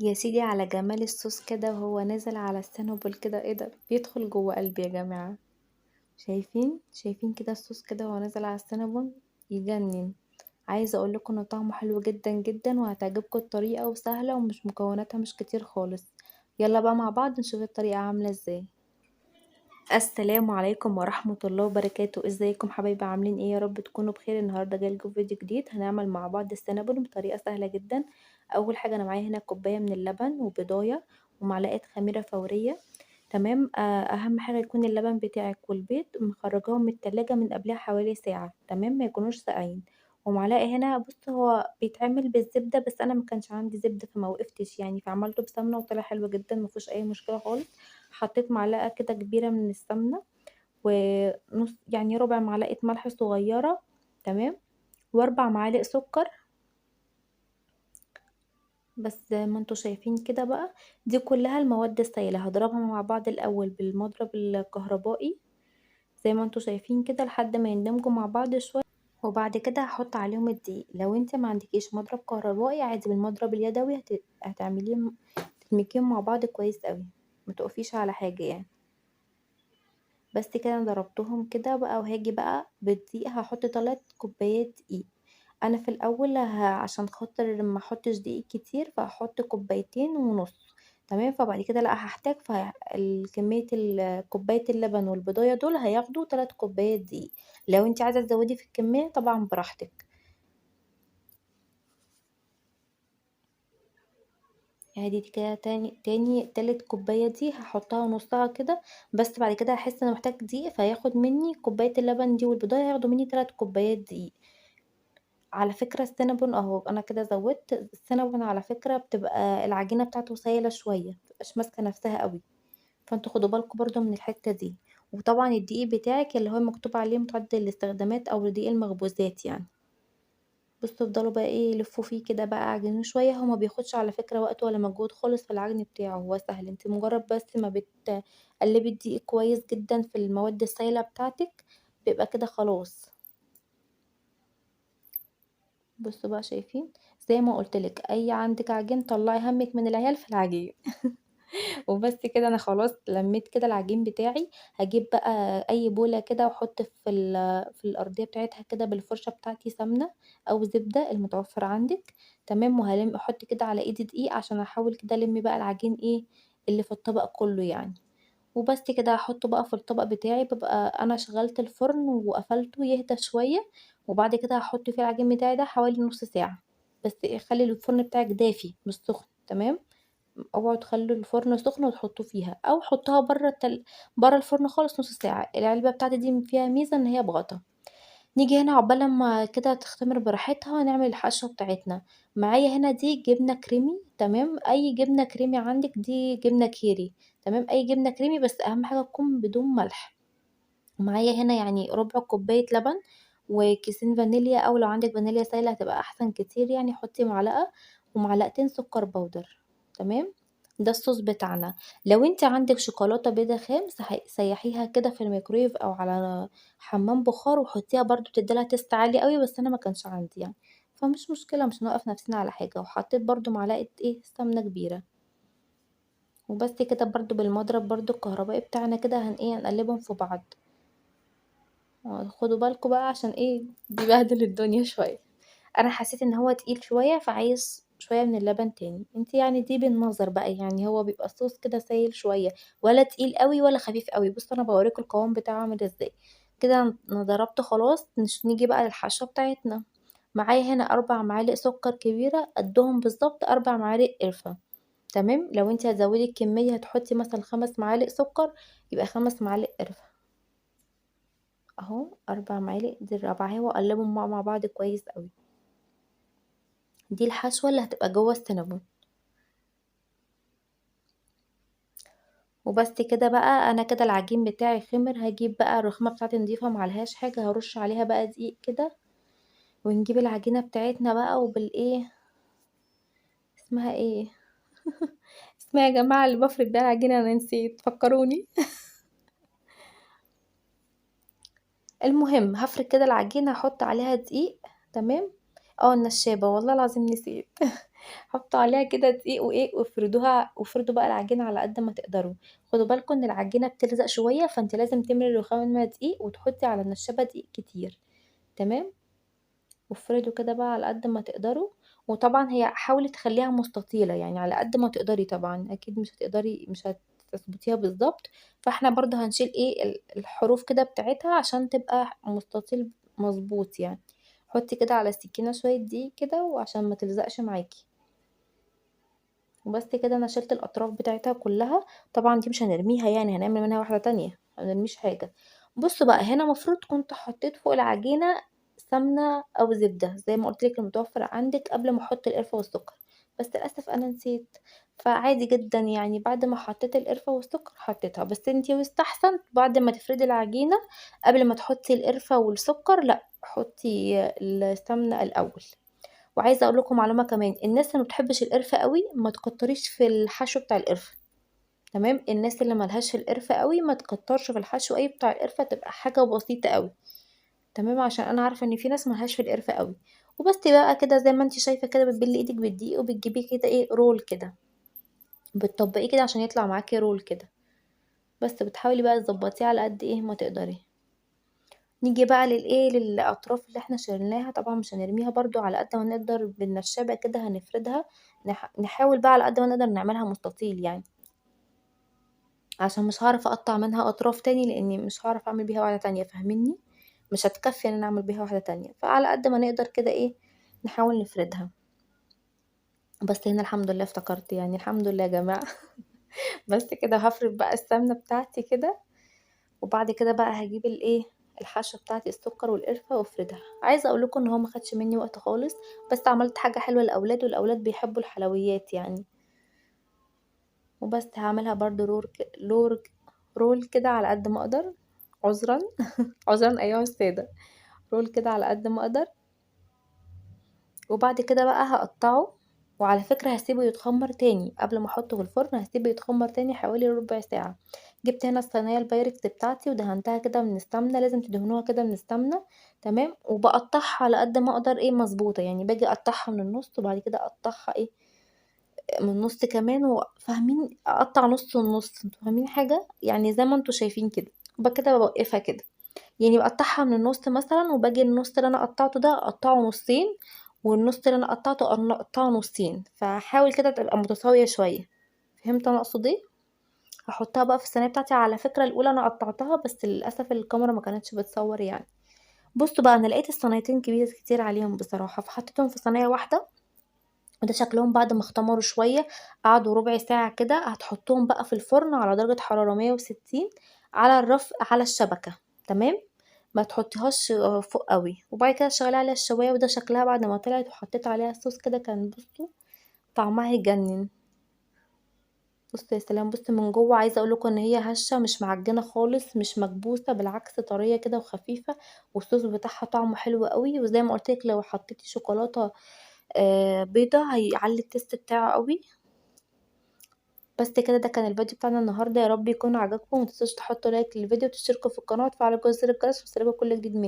يا سيدي على جمال الصوص كده وهو نازل على السنوبل كده، ايه ده بيدخل جوه قلبي يا جماعة. شايفين كده الصوص كده وهو نازل على السنوبل، يجنن. عايزة اقول لكم ان طعمه حلو جدا جدا وهتعجبكم الطريقة، وسهلة ومش مكوناتها مش كتير خالص. يلا بقى مع بعض نشوف الطريقة عاملة ازاي. السلام عليكم ورحمة الله وبركاته، ازيكم حبايبي؟ عاملين ايه؟ يا رب تكونوا بخير. النهاردة جايلكم فيديو جديد، هنعمل مع بعض السينابون بطريقة سهلة جدا. اول حاجة انا معايا هنا كوباية من اللبن وبضاية ومعلقة خميرة فورية. تمام. اهم حاجة يكون اللبن بتاعك والبيض مخرجاهم من التلاجة من قبلها حوالي ساعة، تمام، ما يكونوش ساقعين. ومعلقة هنا، بص هو بيتعمل بالزبدة بس انا ما كانش عندي زبدة فما وقفتش يعني، فعملته بسمنة وطلع حلو جدا، مفيهوش اي مشكلة خالص. حطيت معلقة كده كبيرة من السمنة، ونص يعني ربع معلقة ملح صغيرة، تمام، واربع معالق سكر. بس زي ما انتوا شايفين كده بقى، دي كلها المواد السائلة هضربها مع بعض الاول بالمضرب الكهربائي، زي ما انتوا شايفين كده لحد ما يندمجوا مع بعض شوية. وبعد كده هحط عليهم الدقيق. لو انت ما عندكيش مضرب كهربائي عادي بالمضرب اليدوي هتعمليه، تدمجيهم مع بعض كويس قوي، ما تقفيش على حاجة يعني. بس كده أنا ضربتهم كده بقى، وهاجي بقى بالدقيق هحط 3 كوبايات دقيق. انا في الاول عشان خاطر ما احطش دقيق كتير فهحط كوبايتين ونص، تمام. فبعد كده لا هحتاج كمية كوباية اللبن والبضاية دول هياخدوا 3 كوبايات دقيق. لو انت عايزة تزودي في الكمية طبعا براحتك. دي كده تاني تالت كوباية دي هحطها نصها كده. بس بعد كده هحس ان محتاج دقيق فياخد مني كوباية اللبن دي والبضاية هياخدوا مني 3 كوبايات دقيق. على فكرة السينابون اهو انا كده زودت. السينابون على فكرة بتبقى العجينة بتاعته سايلة شوية، متبقاش ماسكة نفسها قوي، فانتوا خدوا بالكم برضو من الحتة دي. وطبعا الدقيق بتاعك اللي هو مكتوب عليه متعدد الاستخدامات او دقيق المخبوزات يعني. بصوا افضلوا بقى ايه لفوا فيه كده بقى، عجنوه شوية. هو ما بياخدش على فكرة وقت ولا مجهود خالص في العجن بتاعه، هو سهل. انت مجرد بس ما بتقلبي الدقيق كويس جدا في المواد السائلة بتاعتك بيبقى كده خلاص. بصوا بقى شايفين، زي ما قلتلك اي عندك عجين طلعي همك من العيال في العجين. وبس كده انا خلاص لميت كده العجين بتاعي. هجيب بقى اي بولة كده واحط في الارضية بتاعتها كده بالفرشة بتاعتي سمنة او زبدة المتوفر عندك، تمام. وهلم احط كده على ايدي دقيق عشان احاول كده الم بقى العجين ايه اللي في الطبق كله يعني. وبس كده هحطه بقى في الطبق بتاعي. ببقى انا شغلت الفرن وقفلته يهدى شوية، وبعد كده هحط فيه العجين بتاعي ده حوالي نص ساعة. بس خلي الفرن بتاعك دافي مش سخن، تمام. اوعوا تخلوا الفرن سخن وتحطوه فيها، او حطوها بره الفرن خالص نص ساعة. العلبة بتاعتي دي فيها ميزة ان هي بغطا. نيجي هنا عقبال ما كده تختمر براحتها نعمل الحشوة بتاعتنا. معايا هنا دي جبنة كريمي، تمام، اي جبنة كريمي عندك، دي جبنة كيري، تمام، اي جبنة كريمي بس اهم حاجة تكون بدون ملح. ومعايا هنا يعني ربع كوباية لبن وكيسين فانيليا، او لو عندك فانيليا سايلة هتبقى احسن كتير يعني، حطي معلقة ومعلقتين سكر بودر، تمام. ده الصوص بتاعنا. لو انت عندك شوكولاتة بيضة خام سيحيها كده في الميكرويف او على حمام بخار وحطيها برضو بتديلها تيست عالي قوي، بس انا ما كانش عندي يعني، فمش مشكلة، مش هنوقف نفسنا على حاجة. وحطيت برضو معلقة ايه سمنة كبيرة. وبس كده برضو بالمضرب برضو الكهربائي بتاعنا كده هنقلبهم في بعض. خدوا بالكم بقى عشان ايه بيبهدل الدنيا شوية. انا حسيت ان هو تقيل شوية فعايز شوية من اللبن تاني. انت يعني دي بالنظر بقى يعني، هو بيبقى الصوص كده سايل شوية، ولا تقيل قوي ولا خفيف قوي. بصوا انا بوريكم القوام بتاعه عامل ازاي. كده انا ضربت خلاص. نيجي بقى للحشوة بتاعتنا. معايا هنا 4 معالق سكر كبيرة قدهم بالظبط 4 معالق قرفة، تمام. لو انت هتزودي الكمية هتحطي مثلا 5 معالق سكر، يبقى 5 معالق قرفة. اهو 4 معالق دي الرابعة، واقلبهم مع بعض كويس قوي. دي الحشوة اللي هتبقى جوه السينابون. وبس كده بقى انا كده العجين بتاعي خمر. هجيب بقى الرخامة بتاعتي نضيفة معلهاش حاجة، هرش عليها بقى دقيق كده، ونجيب العجينة بتاعتنا بقى وبالايه اسمها ايه. اسمها يا جماعة اللي بفرد ده العجينة، انا نسيت فكروني. المهم هفرد كده العجينة، هحط عليها دقيق، تمام. اه النشابة، والله العظيم نسيت. حطوا عليها كده دقيق وإيه وافردوها، وافردوا بقى العجينة على قد ما تقدروا. خدوا بالكم إن العجينة بتلزق شوية، فأنتِ لازم تملي الرخامة دقيق وتحطي على النشابة دقيق كتير، تمام. وافردوا كده بقى على قد ما تقدروا. وطبعًا هي حاولي تخلّيها مستطيلة، يعني على قد ما تقدري طبعًا، أكيد مش هتضبطيها بالضبط. فإحنا برضه هنشيل إيه الحروف كده بتاعتها عشان تبقى مستطيل مضبوط يعني. حطي كده على السكينة شوية دقيق كده وعشان ما تلزقش معاكِ. وبس كده أنا شِلت الأطراف بتاعتها كلّها. طبعًا دي مش هنرميها يعني، هنعمل منها واحدة تانية، ما بنرميش حاجة. بُصّوا بقى هنا مفروض كنت حطيت فوق العجينة سمنة أو زبدة زي ما قُلت لِك المتوفّر عندِك قبل ما أحط القرفة والسكر، بس للأسف أنا نسيت. فعادي جدًا يعني بعد ما حطيت القرفة والسكر حطيتها، بس أنتِ يُستحسن بعد ما تفردي العجينة قبل ما تحطي القرفة والسكر لأ، حطي السمنة الأول. وعايزة أقول لكم معلومة كمان، الناس اللي ما بتحبش القرفة أوي ما تكتريش في الحشو بتاع القرفة، تمام. الناس اللي ما لهاش في القرفة أوي ما تكترش في الحشو أوي بتاع القرفة، تبقى حاجة بسيطة أوي، تمام. عشان أنا عارفة إن في ناس ما لهاش في القرفة أوي. وبس بقى كده زي ما أنتِ شايفة كده بتبلي إيدِك بالدقيق وبتجيبيه كده إيه رول كده، بتطبقيه كده عشان يطلع معاكِ رول كده. بس بتحاولي بقى تضبطيه على قد إيه ما تقدري. نيجي بقى للإيه للأطراف اللي إحنا شيلناها، طبعًا مش هنرميها برضه، على قد ما نقدر بالنشابة كده هنفردها. نحاول بقى على قد ما نقدر نعملها مستطيل يعني، عشان مش هاعرف أقطّع منها أطراف تاني، لإني مش هاعرف أعمل بيها واحدة تانية، فاهمينّي؟ مش هتكفّي إن أنا أعمل بيها واحدة تانية، فعلى قد ما نقدر كده إيه نحاول نفردها. بس هنا الحمد لله افتكرت يعني، الحمد لله يا جماعة. بس كده هافرد بقى السمنة بتاعتي كده. وبعد كده بقى هاجيب الإيه، الحشوة بتاعة السكر والقرفة وافردها. عايزة أقول لكم إن هو ما خدش مني وقت خالص، بس عملت حاجة حلوة للأولاد، والأولاد بيحبوا الحلويات يعني. وبس هاعملها برضه رول كده على قد ما أقدر. عذرًا، عذرًا أيها السادة. رول كده على قد ما أقدر. وبعد كده بقى هاقطّعه. وعلى فكرة هاسيبه يتخمّر تاني، قبل ما أحطه في الفرن هاسيبه يتخمّر تاني حوالي ربع ساعة. جبت هنا الصينية البايركس بتاعتي ودهنتها كده من السمنة، لازم تدهنوها كده من السمنة، تمام. وباقطّعها على قد ما أقدر إيه مضبوطة، يعني باجي أقطّعها من النُص وبعد كده أقطّعها إيه من النُص كمان فاهمين، أقطّع نُص ونُص، أنتم فاهمين حاجة؟ يعني زي ما أنتم شايفين كده. كده باوقّفها كده. يعني باقطّعها من النُص مثلًا وباجي النُص اللي أنا قطّعته ده أقطّعه نُصّين، والنُص اللي أنا قطّعته أقطّعه نُصّين، فاحاول كده تبقى متساوية شوية. فهمتوا أنا أقصد إيه؟ هاحطها بقى في الصينية بتاعتي. على فكرة الأولى أنا قطّعتها بس للأسف الكاميرا ما كانتش بتصوّر يعني. بُصّوا بقى أنا لقيت الصينيتين كتير عليهم بصراحة، فحطيتهم في صينية واحدة. وده شكلهم بعد ما اختمروا شوية، قعدوا ربع ساعة كده. هتحطّوهم بقى في الفرن على درجة حرارة 160 على على الشبكة، تمام. ما تحطيهاش فوق أوي. وبعد كده تشغّلي عليها الشواية. وده شكلها بعد ما طلعت وحطيت عليها الصوص كده كان بُصّوا طعمها يجنن. بُصّوا يا سلام، بُصّوا من جوّه عايزة أقول لكم إن هي هشة مش معجنة خالص، مش مكبوسة، بالعكس طرية كده وخفيفة. والصوص بتاعها طعمه حلو أوي. وزي ما قُلت لِك لو حطيتِ شوكولاتة بيضا هيعلّي التيست بتاعه أوي. بس كده ده كان الفيديو بتاعنا النهارده، يا رب يكون عجبكم. ومتنسوش تحطوا لايك للفيديو وتشتركوا في القناة وتفعلوا زر الجرس ليوصلكوا كل جديد مني.